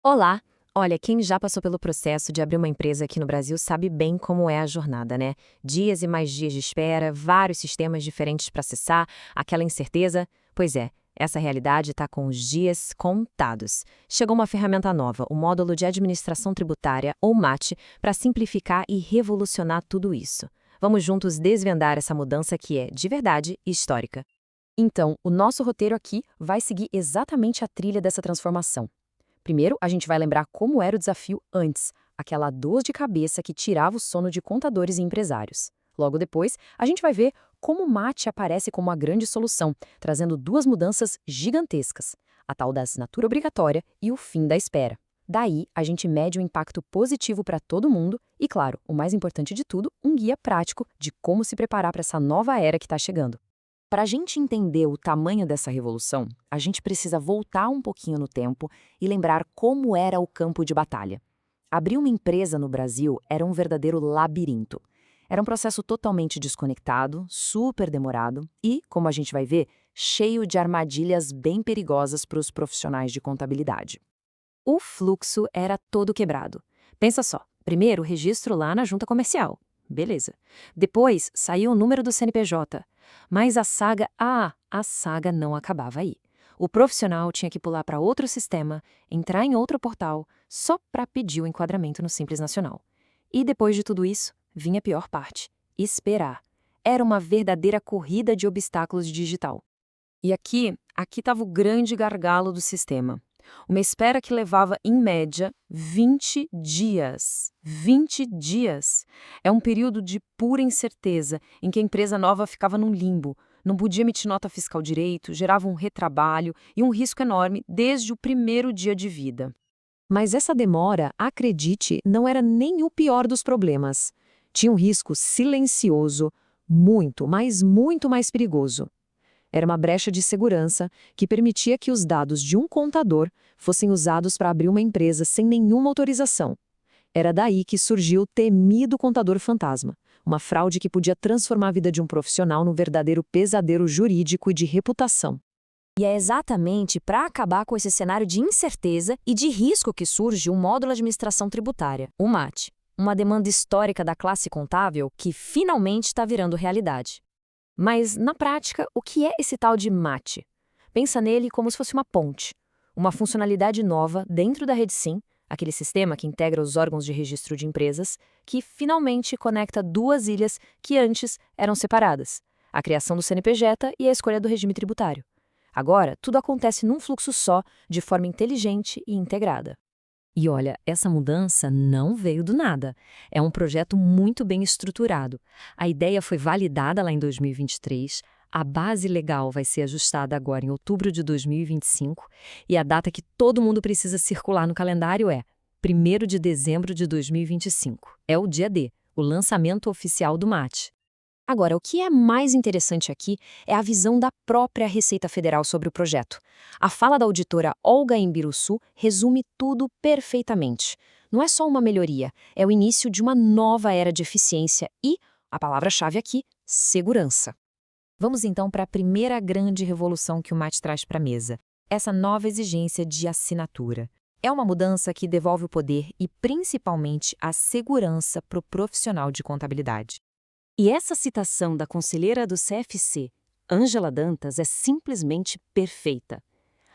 Olá! Olha, quem já passou pelo processo de abrir uma empresa aqui no Brasil sabe bem como é a jornada, né? Dias e mais dias de espera, vários sistemas diferentes para acessar, aquela incerteza. Pois é, essa realidade está com os dias contados. Chegou uma ferramenta nova, o Módulo de Administração Tributária, ou MAT, para simplificar e revolucionar tudo isso. Vamos juntos desvendar essa mudança que é, de verdade, histórica. Então, o nosso roteiro aqui vai seguir exatamente a trilha dessa transformação. Primeiro, a gente vai lembrar como era o desafio antes, aquela dor de cabeça que tirava o sono de contadores e empresários. Logo depois, a gente vai ver como o mate aparece como a grande solução, trazendo duas mudanças gigantescas, a tal da assinatura obrigatória e o fim da espera. Daí, a gente mede o impacto positivo para todo mundo e, claro, o mais importante de tudo, um guia prático de como se preparar para essa nova era que está chegando. Para a gente entender o tamanho dessa revolução, a gente precisa voltar um pouquinho no tempo e lembrar como era o campo de batalha. Abrir uma empresa no Brasil era um verdadeiro labirinto. Era um processo totalmente desconectado, super demorado e, como a gente vai ver, cheio de armadilhas bem perigosas para os profissionais de contabilidade. O fluxo era todo quebrado. Pensa só, primeiro o registro lá na junta comercial. Beleza. Depois saiu o número do CNPJ. Mas a saga não acabava aí. O profissional tinha que pular para outro sistema, entrar em outro portal, só para pedir o enquadramento no Simples Nacional. E depois de tudo isso, vinha a pior parte: esperar. Era uma verdadeira corrida de obstáculos digital. E aqui estava o grande gargalo do sistema. Uma espera que levava, em média, 20 dias. 20 dias! É um período de pura incerteza, em que a empresa nova ficava num limbo. Não podia emitir nota fiscal direito, gerava um retrabalho e um risco enorme desde o primeiro dia de vida. Mas essa demora, acredite, não era nem o pior dos problemas. Tinha um risco silencioso, muito, mas muito mais perigoso. Era uma brecha de segurança que permitia que os dados de um contador fossem usados para abrir uma empresa sem nenhuma autorização. Era daí que surgiu o temido contador fantasma, uma fraude que podia transformar a vida de um profissional num verdadeiro pesadelo jurídico e de reputação. E é exatamente para acabar com esse cenário de incerteza e de risco que surge o Módulo de Administração Tributária, o MAT, uma demanda histórica da classe contábil que finalmente está virando realidade. Mas, na prática, o que é esse tal de MAT? Pensa nele como se fosse uma ponte, uma funcionalidade nova dentro da Rede Sim, aquele sistema que integra os órgãos de registro de empresas, que finalmente conecta duas ilhas que antes eram separadas, a criação do CNPJ e a escolha do regime tributário. Agora, tudo acontece num fluxo só, de forma inteligente e integrada. E olha, essa mudança não veio do nada. É um projeto muito bem estruturado. A ideia foi validada lá em 2023, a base legal vai ser ajustada agora em outubro de 2025 e a data que todo mundo precisa circular no calendário é 1º de dezembro de 2025. É o dia D, o lançamento oficial do MAT. Agora, o que é mais interessante aqui é a visão da própria Receita Federal sobre o projeto. A fala da auditora Olga Imbiruçu resume tudo perfeitamente. Não é só uma melhoria, é o início de uma nova era de eficiência e, a palavra-chave aqui, segurança. Vamos então para a primeira grande revolução que o MAT traz para a mesa, essa nova exigência de assinatura. É uma mudança que devolve o poder e, principalmente, a segurança para o profissional de contabilidade. E essa citação da conselheira do CFC, Ângela Dantas, é simplesmente perfeita.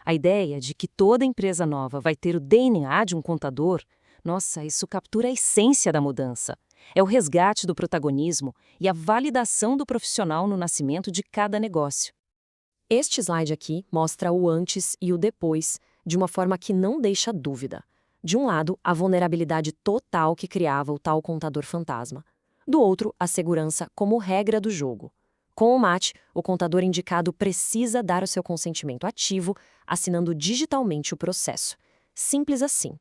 A ideia de que toda empresa nova vai ter o DNA de um contador, nossa, isso captura a essência da mudança. É o resgate do protagonismo e a validação do profissional no nascimento de cada negócio. Este slide aqui mostra o antes e o depois, de uma forma que não deixa dúvida. De um lado, a vulnerabilidade total que criava o tal contador fantasma. Do outro, a segurança como regra do jogo. Com o MAT, o contador indicado precisa dar o seu consentimento ativo, assinando digitalmente o processo. Simples assim.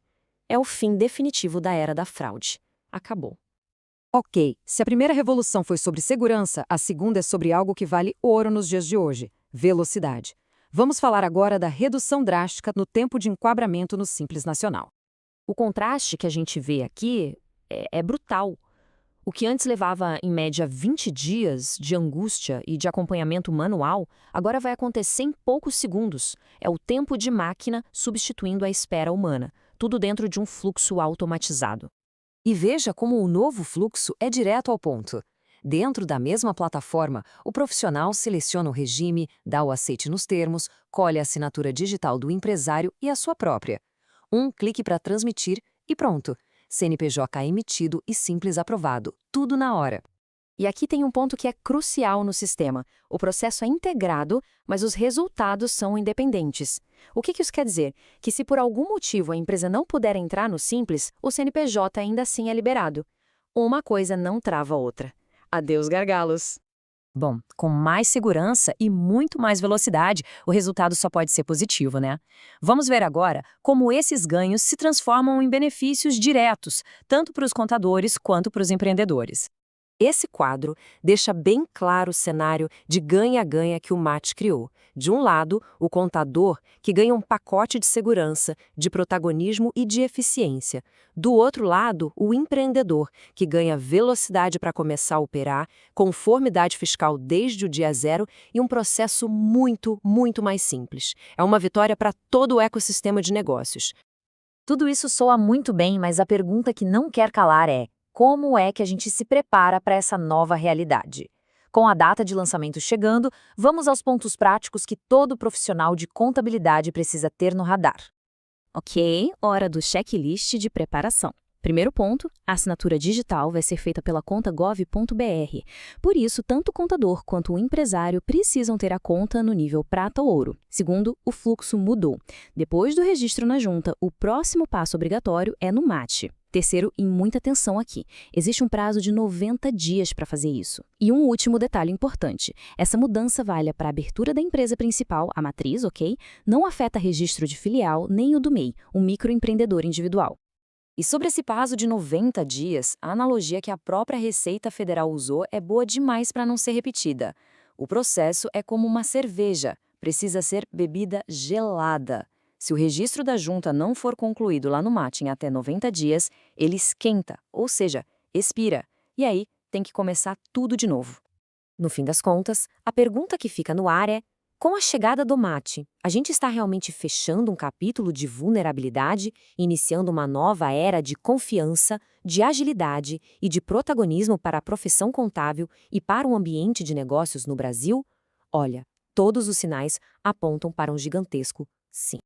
É o fim definitivo da era da fraude. Acabou. Ok, se a primeira revolução foi sobre segurança, a segunda é sobre algo que vale ouro nos dias de hoje: velocidade. Vamos falar agora da redução drástica no tempo de enquadramento no Simples Nacional. O contraste que a gente vê aqui é brutal. O que antes levava, em média, 20 dias de angústia e de acompanhamento manual, agora vai acontecer em poucos segundos. É o tempo de máquina substituindo a espera humana. tudo dentro de um fluxo automatizado. E veja como o novo fluxo é direto ao ponto. Dentro da mesma plataforma, o profissional seleciona o regime, dá o aceite nos termos, colhe a assinatura digital do empresário e a sua própria. Um clique para transmitir e pronto. CNPJ emitido e simples aprovado. Tudo na hora. E aqui tem um ponto que é crucial no sistema. O processo é integrado, mas os resultados são independentes. O que isso quer dizer? Que se por algum motivo a empresa não puder entrar no Simples, o CNPJ ainda assim é liberado. Uma coisa não trava a outra. Adeus gargalos! Bom, com mais segurança e muito mais velocidade, o resultado só pode ser positivo, né? Vamos ver agora como esses ganhos se transformam em benefícios diretos, tanto para os contadores quanto para os empreendedores. Esse quadro deixa bem claro o cenário de ganha-ganha que o MAT criou. De um lado, o contador, que ganha um pacote de segurança, de protagonismo e de eficiência. Do outro lado, o empreendedor, que ganha velocidade para começar a operar, conformidade fiscal desde o dia zero e um processo muito, muito mais simples. É uma vitória para todo o ecossistema de negócios. Tudo isso soa muito bem, mas a pergunta que não quer calar é: como é que a gente se prepara para essa nova realidade? Com a data de lançamento chegando, vamos aos pontos práticos que todo profissional de contabilidade precisa ter no radar. Ok, hora do checklist de preparação. Primeiro ponto, a assinatura digital vai ser feita pela conta gov.br. Por isso, tanto o contador quanto o empresário precisam ter a conta no nível prata ou ouro. Segundo, o fluxo mudou. Depois do registro na junta, o próximo passo obrigatório é no MAT. Terceiro, e muita atenção aqui, existe um prazo de 90 dias para fazer isso. E um último detalhe importante, essa mudança vale para a abertura da empresa principal, a matriz, ok? Não afeta registro de filial nem o do MEI, um microempreendedor individual. E sobre esse prazo de 90 dias, a analogia que a própria Receita Federal usou é boa demais para não ser repetida. O processo é como uma cerveja, precisa ser bebida gelada. Se o registro da junta não for concluído lá no MAT em até 90 dias, ele esquenta, ou seja, expira. E aí tem que começar tudo de novo. No fim das contas, a pergunta que fica no ar é: com a chegada do MAT, a gente está realmente fechando um capítulo de vulnerabilidade, iniciando uma nova era de confiança, de agilidade e de protagonismo para a profissão contábil e para o ambiente de negócios no Brasil? Olha, todos os sinais apontam para um gigantesco sim.